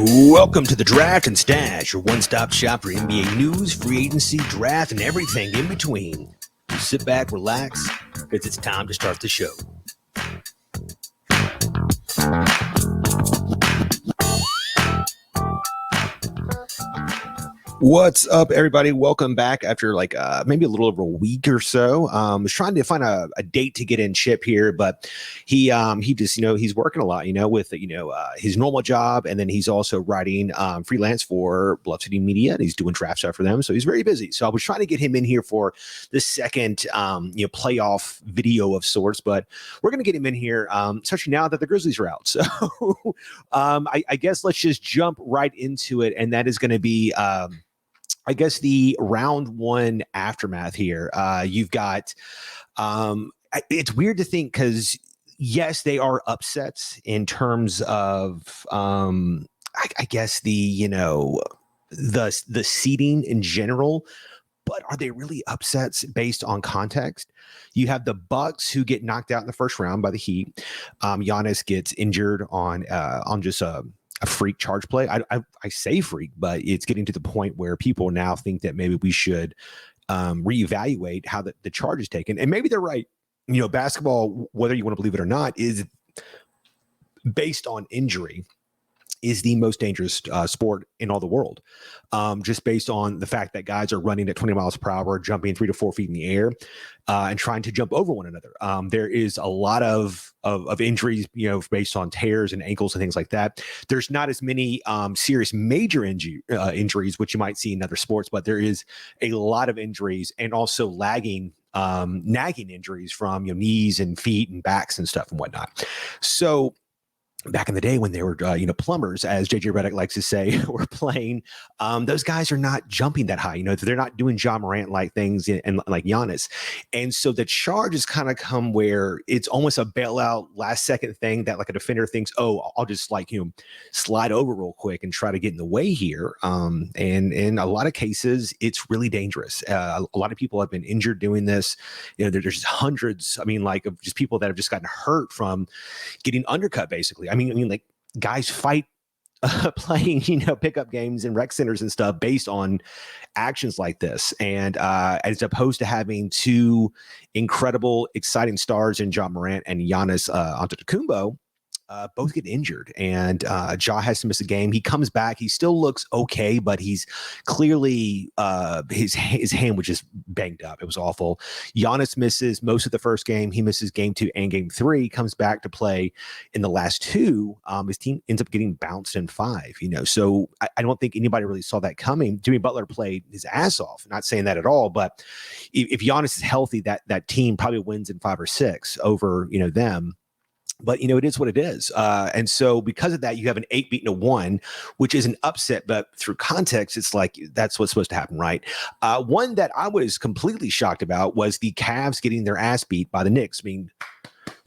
Welcome to the Draft and Stash, your one-stop shop for NBA news, free agency, draft, and everything in between. Sit back, relax, because it's time to start the show. What's up, everybody? Welcome back after maybe a little over a week or so. Was trying to find a date to get in Chip here, but he just he's working a lot, with his normal job, and then he's also writing freelance for Bluff City Media, and he's doing draft stuff for them. So he's very busy. So I was trying to get him in here for the second playoff video of sorts, but we're gonna get him in here, especially now that the Grizzlies are out. So I guess let's just jump right into it, and that is going to be I guess the round one aftermath here. You've got, it's weird to think because yes, they are upsets in terms of, I guess the seeding in general, but are they really upsets based on context? You have the Bucks who get knocked out in the first round by the Heat. Giannis gets injured on just a freak charge play. I say freak, but it's getting to the point where people now think that maybe we should reevaluate how the charge is taken. And maybe they're right. Basketball, whether you want to believe it or not, is based on injury, is the most dangerous sport in all the world. Just based on the fact that guys are running at 20 miles per hour, jumping 3 to 4 feet in the air, and trying to jump over one another. There is a lot of injuries, based on tears and ankles and things like that. There's not as many serious major injuries, which you might see in other sports, but there is a lot of injuries and also nagging injuries from knees and feet and backs and stuff and whatnot. So back in the day when they were, plumbers, as JJ Redick likes to say, were playing, those guys are not jumping that high. They're not doing John Morant-like things and like Giannis. And so the charge has kind of come where it's almost a bailout last second thing that like a defender thinks, oh, I'll just slide over real quick and try to get in the way here. And in a lot of cases, it's really dangerous. A lot of people have been injured doing this. There's hundreds, of just people that have just gotten hurt from getting undercut, basically. Like guys fight playing, pickup games and rec centers and stuff based on actions like this. And as opposed to having two incredible, exciting stars in John Morant and Giannis Antetokounmpo, both get injured, and Ja has to miss a game. He comes back. He still looks okay, but he's clearly his hand was just banged up. It was awful. Giannis misses most of the first game. He misses game 2 and game 3. Comes back to play in the last 2. His team ends up getting bounced in 5. So I don't think anybody really saw that coming. Jimmy Butler played his ass off. Not saying that at all, but if Giannis is healthy, that team probably wins in 5 or 6 over them. But, it is what it is. And so because of that, you have an 8 beating a 1, which is an upset. But through context, it's like that's what's supposed to happen, right? One that I was completely shocked about was the Cavs getting their ass beat by the Knicks.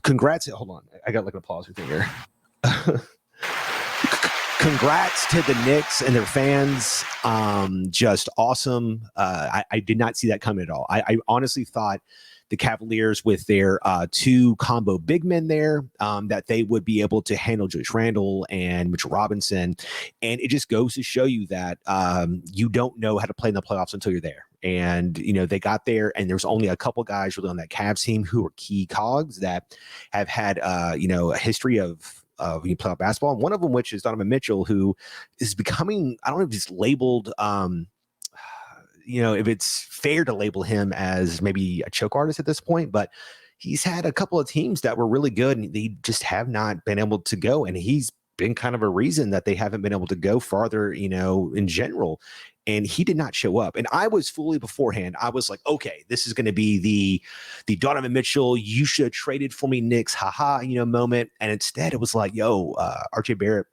Congrats. Hold on. I got an applause thing here. Congrats to the Knicks and their fans. Just awesome. I did not see that coming at all. I honestly thought the Cavaliers, with their 2 combo big men there, that they would be able to handle Julius Randle and Mitchell Robinson. And it just goes to show you that you don't know how to play in the playoffs until you're there. And, they got there, and there's only a couple guys really on that Cavs team who are key cogs that have had, a history of playoff basketball. And one of them, which is Donovan Mitchell, who is becoming, I don't know if he's labeled, if it's fair to label him as maybe a choke artist at this point, but he's had a couple of teams that were really good and they just have not been able to go. And he's been kind of a reason that they haven't been able to go farther, in general. And he did not show up. And I was fully beforehand. I was like, okay, this is going to be the Donovan Mitchell, you should have traded for me, Knicks, haha, moment. And instead it was like, RJ Barrett,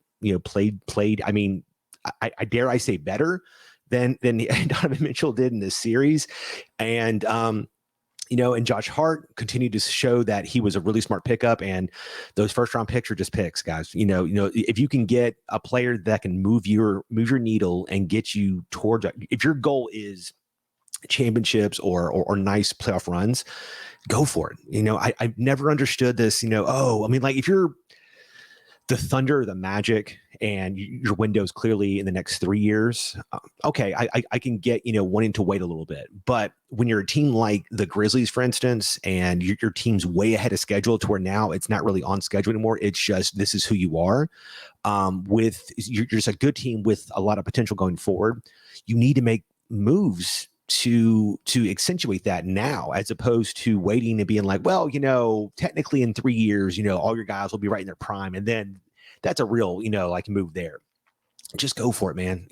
played. I dare I say better than Donovan Mitchell did in this series. And, and Josh Hart continued to show that he was a really smart pickup, and those first round picks are just picks, guys. If you can get a player that can move your needle and get you towards, if your goal is championships or nice playoff runs, go for it. I've never understood this, if you're the Thunder, the Magic, and your window's clearly in the next 3 years. Okay, I can get, wanting to wait a little bit. But when you're a team like the Grizzlies, for instance, and your team's way ahead of schedule to where now it's not really on schedule anymore, it's just this is who you are. You're just a good team with a lot of potential going forward. You need to make moves to accentuate that now, as opposed to waiting and being like, well, technically in 3 years, all your guys will be right in their prime. And then that's a real, like move there. Just go for it, man.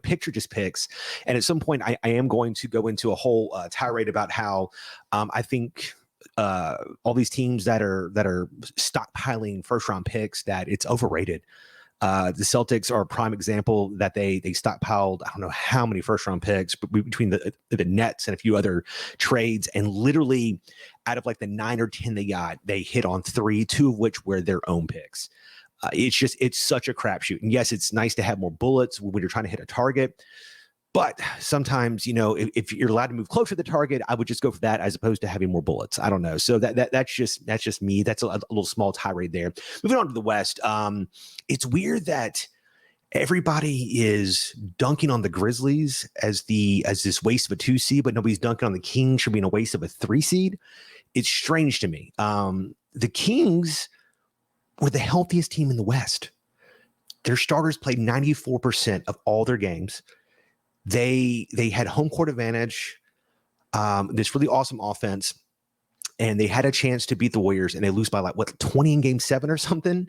Picture just picks. And at some point I am going to go into a whole tirade about how I think all these teams that are stockpiling first round picks, that it's overrated. The Celtics are a prime example that they stockpiled, I don't know how many first round picks between the Nets and a few other trades. And literally out of like the 9 or 10 they got, they hit on 3, 2 of which were their own picks. It's such a crapshoot. And yes, it's nice to have more bullets when you're trying to hit a target. But sometimes, if you're allowed to move closer to the target, I would just go for that as opposed to having more bullets. I don't know. So that's just me. That's a little small tirade there. Moving on to the West. It's weird that everybody is dunking on the Grizzlies as this waste of a 2 seed, but nobody's dunking on the Kings for being a waste of a 3 seed. It's strange to me. The Kings were the healthiest team in the West. Their starters played 94% of all their games. They had home court advantage, this really awesome offense, and they had a chance to beat the Warriors, and they lose by 20 in game 7 or something.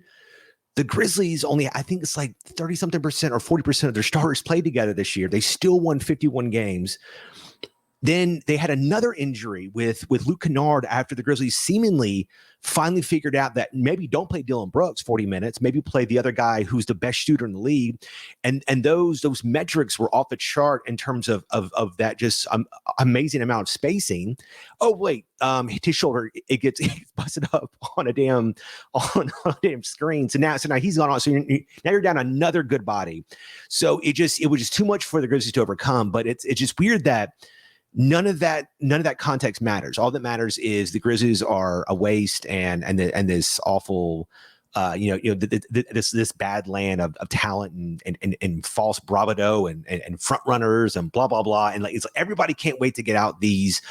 The Grizzlies only, I think it's like 30-something percent or 40% of their starters played together this year. They still won 51 games. Then they had another injury with Luke Kennard after the Grizzlies seemingly finally figured out that maybe don't play Dillon Brooks 40 minutes, maybe play the other guy who's the best shooter in the league. And those metrics were off the chart in terms of that just amazing amount of spacing. Oh, wait, his shoulder, it gets busted up on a damn screen. So now he's gone on. So now you're down another good body. So it was just too much for the Grizzlies to overcome. But it's just weird that none of that context matters. All that matters is the Grizzlies are a waste and this awful, this bad land of talent and false bravado and front runners and blah blah blah. And it's like everybody can't wait to get out these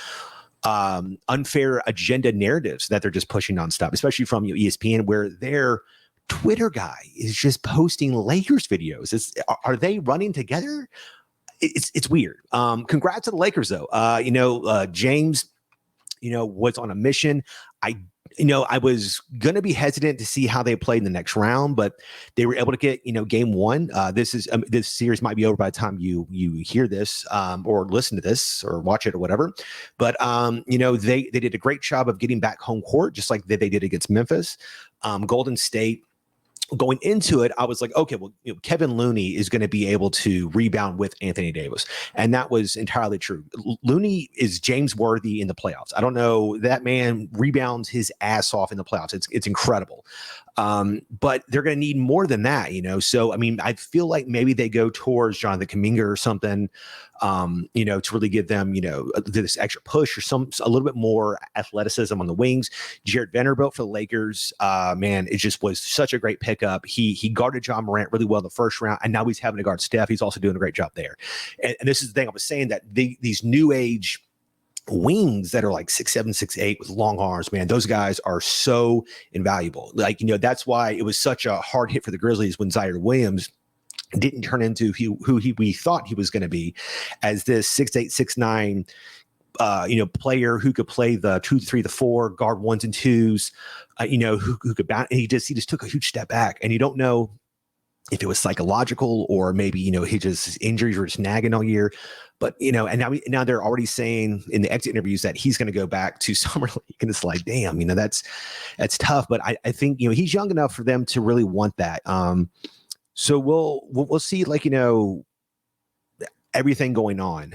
unfair agenda narratives that they're just pushing nonstop, especially from ESPN, where their Twitter guy is just posting Lakers videos. Are they running together? It's weird. Congrats to the Lakers, though. James, was on a mission. I was going to be hesitant to see how they played in the next round, but they were able to get, game 1. This series might be over by the time you hear this or listen to this or watch it or whatever. But, they did a great job of getting back home court, just like they did against Memphis. Golden State, going into it, I was like, okay, well, Kevin Looney is going to be able to rebound with Anthony Davis. And that was entirely true. Looney is James worthy in the playoffs. I don't know. That man rebounds his ass off in the playoffs. It's incredible. But they're going to need more than that, So, I feel like maybe they go towards Jonathan Kuminga or something, to really give them, this extra push or a little bit more athleticism on the wings. Jared Vanderbilt for the Lakers, man, it just was such a great pickup. He guarded John Morant really well in the first round, and now he's having to guard Steph. He's also doing a great job there. And this is the thing I was saying, that these new age wings that are like 6'7", 6'8" with long arms, man, those guys are so invaluable. That's why it was such a hard hit for the Grizzlies when Zaire Williams didn't turn into who we thought he was going to be, as this 6'8", 6'9", player who could play the 2, 3, the 4, guard 1s and 2s, who could bounce. And he just took a huge step back, and you don't know if it was psychological or maybe, his injuries were just nagging all year. But, and now they're already saying in the exit interviews that he's going to go back to Summer League. And it's like, damn, that's tough. But I think, he's young enough for them to really want that. So we'll see, everything going on.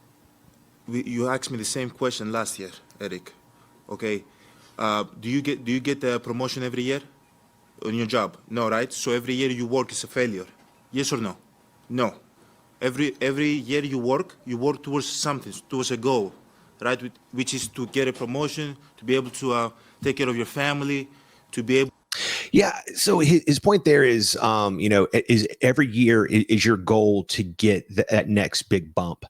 you asked me the same question last year, Eric. Okay, do you get the promotion every year on your job? No, right? So every year you work is a failure. Yes or no? No. Every year you work towards something, towards a goal, right? Which is to get a promotion, to be able to take care of your family, to be able. Yeah. So his point there is, is every year is your goal to get that next big bump.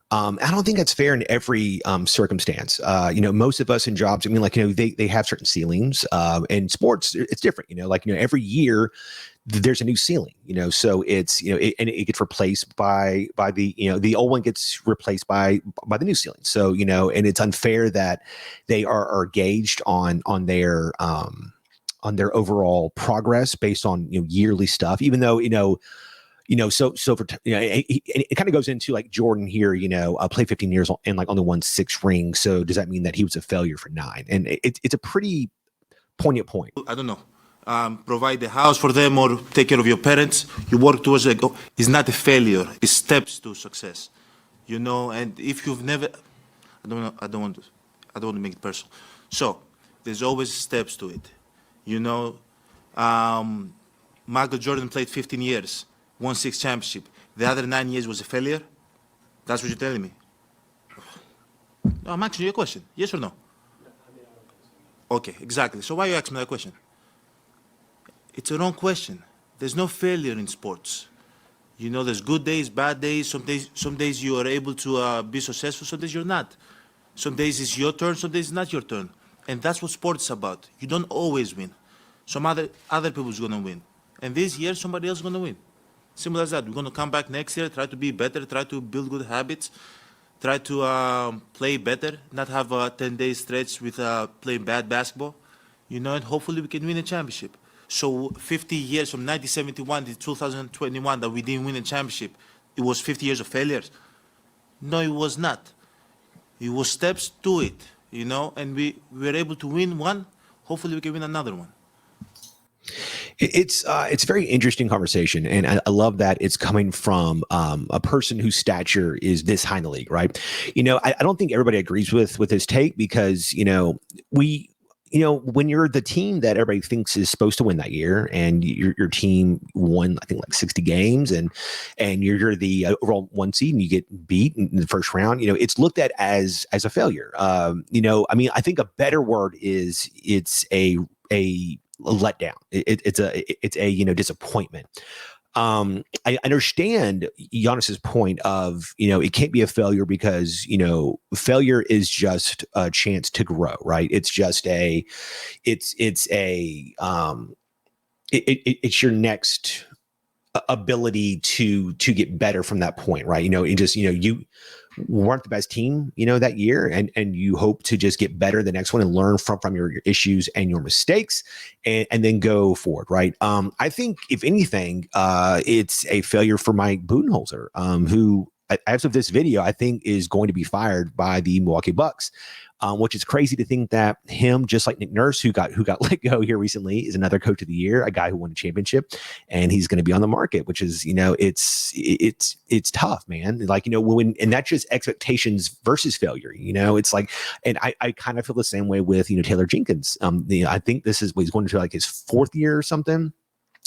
I don't think that's fair in every circumstance. Most of us in jobs, I mean, they have certain ceilings. In sports, it's different. Every year there's a new ceiling. So it's and it gets replaced by the old one gets replaced by the new ceiling. So and it's unfair that they are gauged on their overall progress based on yearly stuff, even though so for it kind of goes into like Jordan here, played 15 years and like only won 6 rings. So does that mean that he was a failure for 9? And it's a pretty poignant point. I don't know. Provide the house for them or take care of your parents. You work towards a goal. It's not a failure. It's steps to success. And if you've never, I don't want to make it personal. So there's always steps to it. Michael Jordan played 15 years, won 6 championships. The other 9 years was a failure? That's what you're telling me? No, I'm asking you a question. Yes or no? Okay, exactly. So why you asking me that question? It's a wrong question. There's no failure in sports. There's good days, bad days. Some days you are able to be successful, some days you're not. Some days it's your turn, some days it's not your turn. And that's what sports is about. You don't always win. Some other people's going to win. And this year, somebody else is going to win. Simple as that. We're going to come back next year, try to be better, try to build good habits, try to play better, not have a 10-day stretch with playing bad basketball, and hopefully we can win a championship. So 50 years from 1971 to 2021 that we didn't win a championship, it was 50 years of failures? No, it was not. It was steps to it, and we were able to win one. Hopefully we can win another one. It's a very interesting conversation, and I love that it's coming from a person whose stature is this high in the league, right? I don't think everybody agrees with his take because when you're the team that everybody thinks is supposed to win that year, and your team won, I think, like 60 games, and you're the overall 1 seed, and you get beat in the first round, it's looked at as a failure. I think a better word is it's a letdown. It's a disappointment. I understand Giannis's point of, it can't be a failure because, failure is just a chance to grow, right? It's just it's your next ability to get better from that point, right? You weren't the best team, that year, and you hope to just get better the next one and learn from your issues and your mistakes, and then go forward, right? I think if anything, it's a failure for Mike Budenholzer, who, as of this video, I think is going to be fired by the Milwaukee Bucks. Which is crazy to think that him, just like Nick Nurse, who got let go here recently, is another coach of the year, a guy who won a championship, and he's going to be on the market, which is, it's tough, man. And that's just expectations versus failure. It's like, and I kind of feel the same way with, Taylor Jenkins. I think he's going to like his 4th year or something.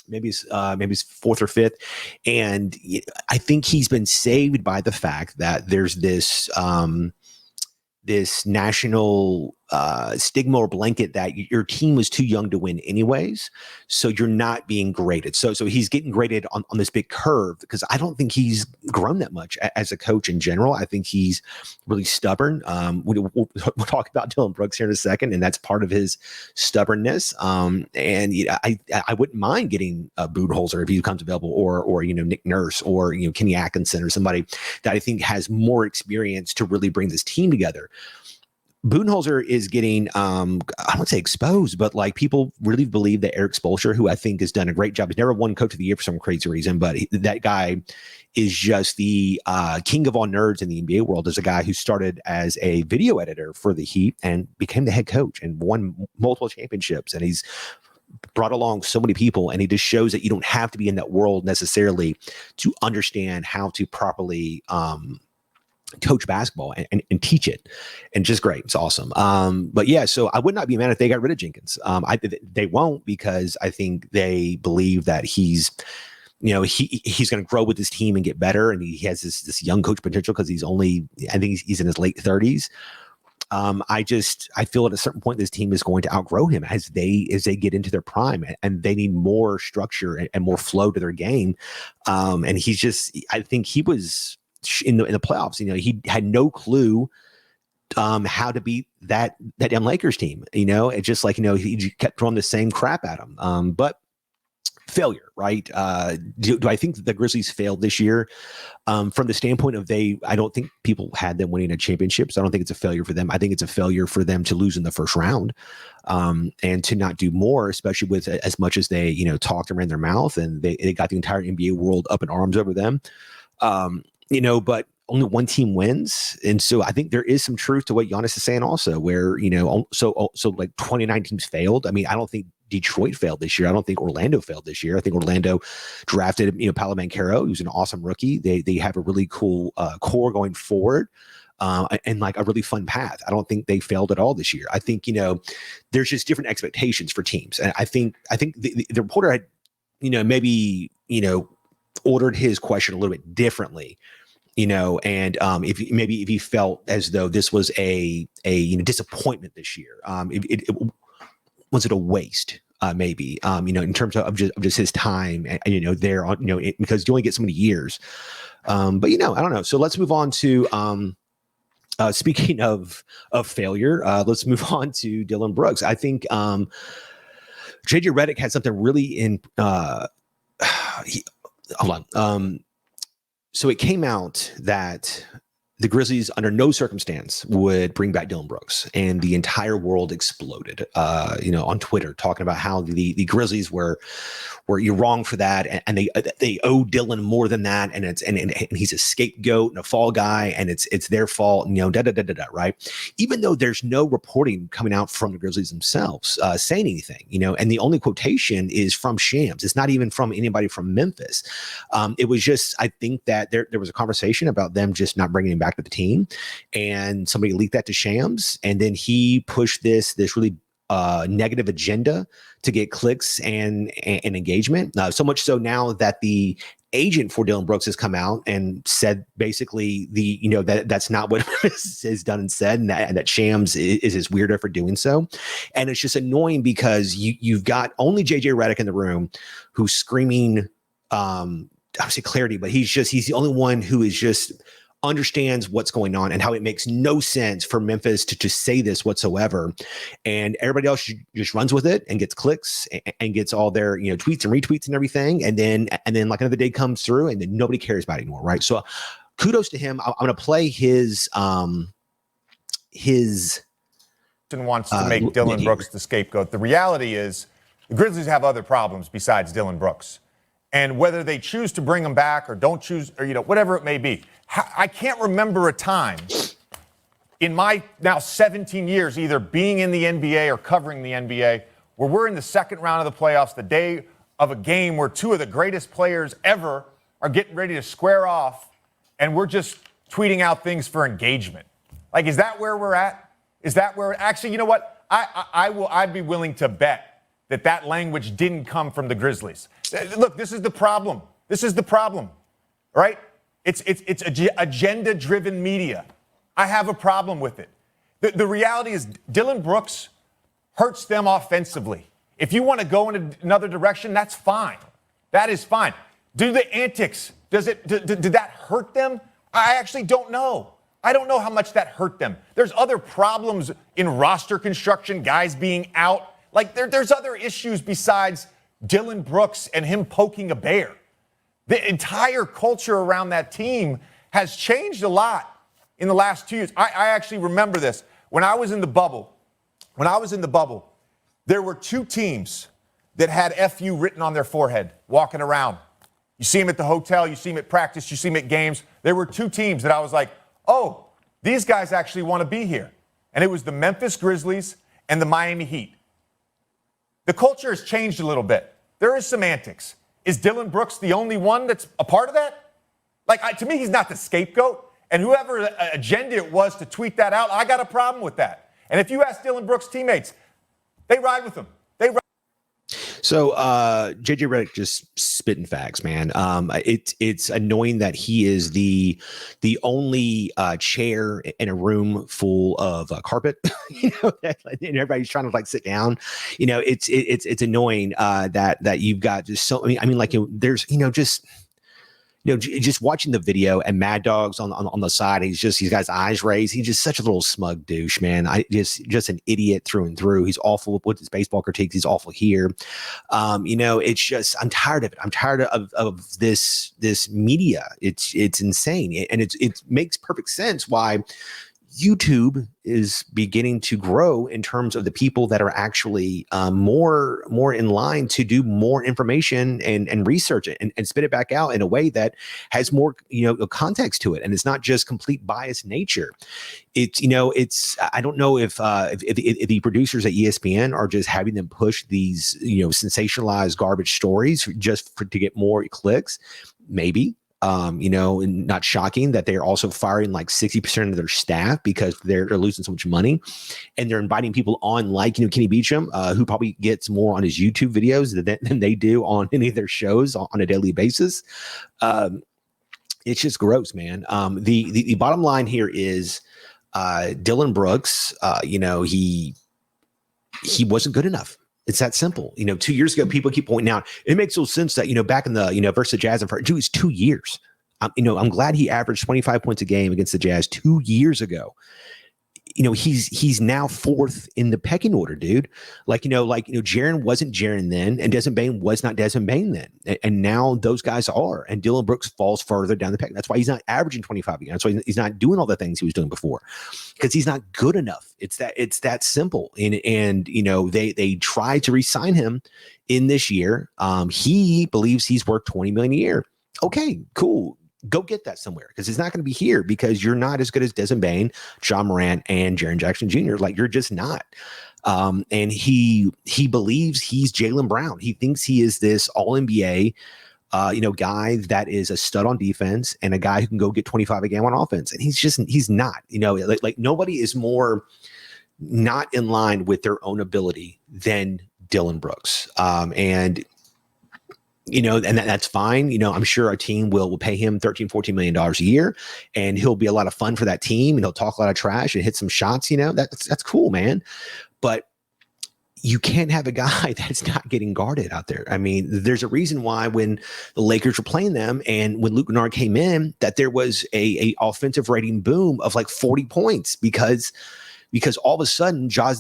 Maybe it's 4th or 5th. And I think he's been saved by the fact that there's this national stigma or blanket that your team was too young to win anyways, so you're not being graded. So he's getting graded on this big curve because I don't think he's grown that much as a coach in general. I think he's really stubborn. We'll talk about Dillon Brooks here in a second, and that's part of his stubbornness. And I wouldn't mind getting Budenholzer if he becomes available, or Nick Nurse, or Kenny Atkinson, or somebody that I think has more experience to really bring this team together. Budenholzer is getting, I won't say exposed, but like people really believe that Eric Spoelstra, who I think has done a great job, he's never won Coach of the Year for some crazy reason, but that guy is just the king of all nerds in the NBA world. Is a guy who started as a video editor for the Heat and became the head coach and won multiple championships. And he's brought along so many people, and he just shows that you don't have to be in that world necessarily to understand how to properly coach basketball and teach it, and just great. It's awesome. But yeah, so I would not be mad if they got rid of Jenkins. They won't, because I think they believe that he's going to grow with his team and get better, and he has this young coach potential because I think he's in his late 30s. I feel at a certain point this team is going to outgrow him as they get into their prime, and they need more structure and more flow to their game. And I think he was in the playoffs. He had no clue how to beat that young Lakers team. It's just like he kept throwing the same crap at him. But failure, right? Do I think the Grizzlies failed this year? From the standpoint of I don't think people had them winning a championship, so I don't think it's a failure for them. I think it's a failure for them to lose in the first round, and to not do more, especially with as much as they, talked and ran their mouth, and they got the entire NBA world up in arms over them. But only one team wins. And so I think there is some truth to what Giannis is saying also, where, so like 29 teams failed. I mean, I don't think Detroit failed this year. I don't think Orlando failed this year. I think Orlando drafted, Paolo Banchero, who's an awesome rookie. They have a really cool core going forward, and like a really fun path. I don't think they failed at all this year. I think, there's just different expectations for teams. And I think the reporter had, maybe, ordered his question a little bit differently, and if he felt as though this was a disappointment this year, was it a waste? Maybe, in terms of just his time, and, there on, because you only get so many years. But, I don't know. So let's move on to, speaking of failure, let's move on to Dillon Brooks. I think, JJ Redick had something really hold on. So it came out that the Grizzlies, under no circumstance, would bring back Dillon Brooks, and the entire world exploded. On Twitter, talking about how the Grizzlies were you're wrong for that, and they owe Dillon more than that, and he's a scapegoat and a fall guy, and it's their fault, right? Even though there's no reporting coming out from the Grizzlies themselves saying anything, and the only quotation is from Shams. It's not even from anybody from Memphis. It was just, I think that there was a conversation about them just not bringing him back to the team, and somebody leaked that to Shams, and then he pushed this really negative agenda to get clicks and engagement. So much so now that the agent for Dillon Brooks has come out and said basically that's not what is done and said, and that Shams is his weirdo for doing so. And it's just annoying because you've got only JJ Redick in the room who's screaming, I would say clarity, but he's the only one who is just understands what's going on and how it makes no sense for Memphis to just say this whatsoever. And everybody else just runs with it and gets clicks and gets all their, tweets and retweets and everything. And then like another day comes through and then nobody cares about it anymore. Right. So kudos to him. I'm going to play his wants to make Dillon Brooks the scapegoat. The reality is the Grizzlies have other problems besides Dillon Brooks. And whether they choose to bring him back or don't choose, or, whatever it may be, I can't remember a time in my now 17 years, either being in the NBA or covering the NBA, where we're in the second round of the playoffs, the day of a game where two of the greatest players ever are getting ready to square off, and we're just tweeting out things for engagement. Like, is that where we're at? Is that where, actually, you know what? I'd be willing to bet that language didn't come from the Grizzlies. Look, this is the problem. Right? It's agenda-driven media. I have a problem with it. The reality is Dillon Brooks hurts them offensively. If you want to go in another direction, that's fine. That is fine. Do the antics, did that hurt them? I actually don't know. I don't know how much that hurt them. There's other problems in roster construction, guys being out. Like, there's other issues besides Dillon Brooks and him poking a bear. The entire culture around that team has changed a lot in the last 2 years. I actually remember this. When I was in the bubble, there were two teams that had FU written on their forehead walking around. You see them at the hotel, you see them at practice, you see them at games. There were two teams that I was like, oh, these guys actually want to be here. And it was the Memphis Grizzlies and the Miami Heat. The culture has changed a little bit. There is some antics. Is Dillon Brooks the only one that's a part of that? Like, to me, he's not the scapegoat. And whoever agenda it was to tweet that out, I got a problem with that. And if you ask Dillon Brooks' teammates, they ride with him. So JJ Redick just spitting facts, man. It's annoying that he is the only chair in a room full of carpet, you know, and everybody's trying to like sit down. You know, it's annoying that you've got just so. I mean, like there's just watching the video and Mad Dog's on the side. He's got his eyes raised. He's just such a little smug douche, man. Just an idiot through and through. He's awful with his baseball critiques. He's awful here. It's just, I'm tired of it. I'm tired of this media. It's insane. And it makes perfect sense why YouTube is beginning to grow in terms of the people that are actually more in line to do more information and research it and spit it back out in a way that has more context to it, and it's not just complete biased nature. It's I don't know if the producers at ESPN are just having them push these sensationalized garbage stories just to get more clicks, maybe. And not shocking that they're also firing like 60% of their staff because they're losing so much money, and they're inviting people on like, Kenny Beecham, who probably gets more on his YouTube videos than they do on any of their shows on a daily basis. It's just gross, man. The bottom line here is Dillon Brooks, he wasn't good enough. It's that simple. 2 years ago, people keep pointing out, it makes no sense that, back in the, versus the Jazz, it was 2 years. I'm glad he averaged 25 points a game against the Jazz 2 years ago. He's now fourth in the pecking order, dude. Jaren wasn't Jaren then, and Desmond Bane was not Desmond Bane then. And now those guys are, and Dillon Brooks falls further down the pecking. That's why he's not averaging 25 again. That's why he's not doing all the things he was doing before, because he's not good enough. It's that simple. And they tried to re-sign him in this year. He believes he's worth $20 million a year. Okay, cool. Go get that somewhere, because it's not going to be here, because you're not as good as Desmond Bane, John Morant, and Jaren Jackson Jr. Like, you're just not. And he believes he's Jaylen Brown. He thinks he is this all-NBA, guy that is a stud on defense and a guy who can go get 25 a game on offense. And he's not. Like nobody is more not in line with their own ability than Dillon Brooks. And that's fine. I'm sure our team will pay him $13-14 million a year, and he'll be a lot of fun for that team, and he'll talk a lot of trash and hit some shots. That's cool, man. But you can't have a guy that's not getting guarded out there. I mean, there's a reason why when the Lakers were playing them and when Luke Kennard came in, that there was a offensive rating boom of like 40 points because all of a sudden, Ja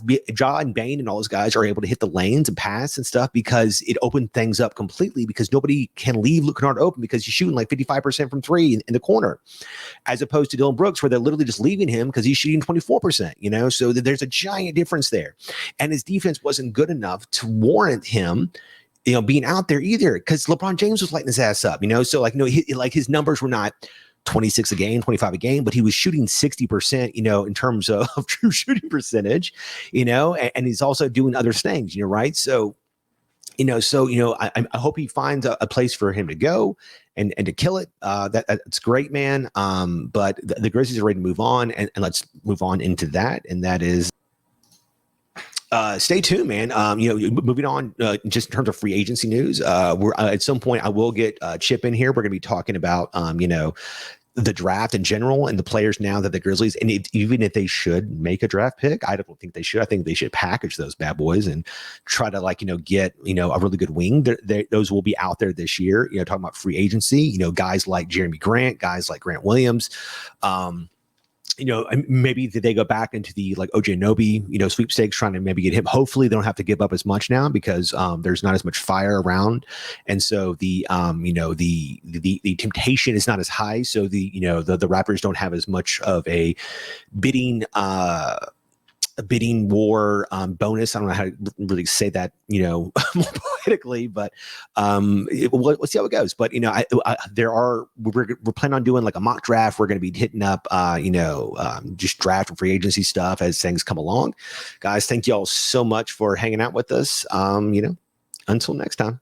and Bane and all those guys are able to hit the lanes and pass and stuff, because it opened things up completely, because nobody can leave Luke Kennard open because he's shooting like 55% from three in the corner, as opposed to Dillon Brooks, where they're literally just leaving him because he's shooting 24%, so there's a giant difference there. And his defense wasn't good enough to warrant him being out there either, because LeBron James was lighting his ass up, so his numbers were not 26 a game, 25 a game, but he was shooting 60%, in terms of true shooting percentage, and he's also doing other things, right? So, I hope he finds a place for him to go and to kill it. That's great, man. But the Grizzlies are ready to move on, and let's move on into that. And that is, stay tuned, man. Moving on, just in terms of free agency news, we're at some point I will get Chip in here. We're going to be talking about, the draft in general and the players now that the Grizzlies, and even if they should make a draft pick, I don't think they should. I think they should package those bad boys and try to get a really good wing. Those will be out there this year. Talking about free agency, guys like Jeremy Grant, guys like Grant Williams. Maybe they go back into the like OJ Anunoby, sweepstakes, trying to maybe get him. Hopefully they don't have to give up as much now, because there's not as much fire around. And so the temptation is not as high. So the Raptors don't have as much of a bidding war bonus. I don't know how to really say that, more poetically, but we'll see how it goes. But we're planning on doing like a mock draft. We're going to be hitting up just draft and free agency stuff as things come along. Guys, thank you all so much for hanging out with us. Until next time.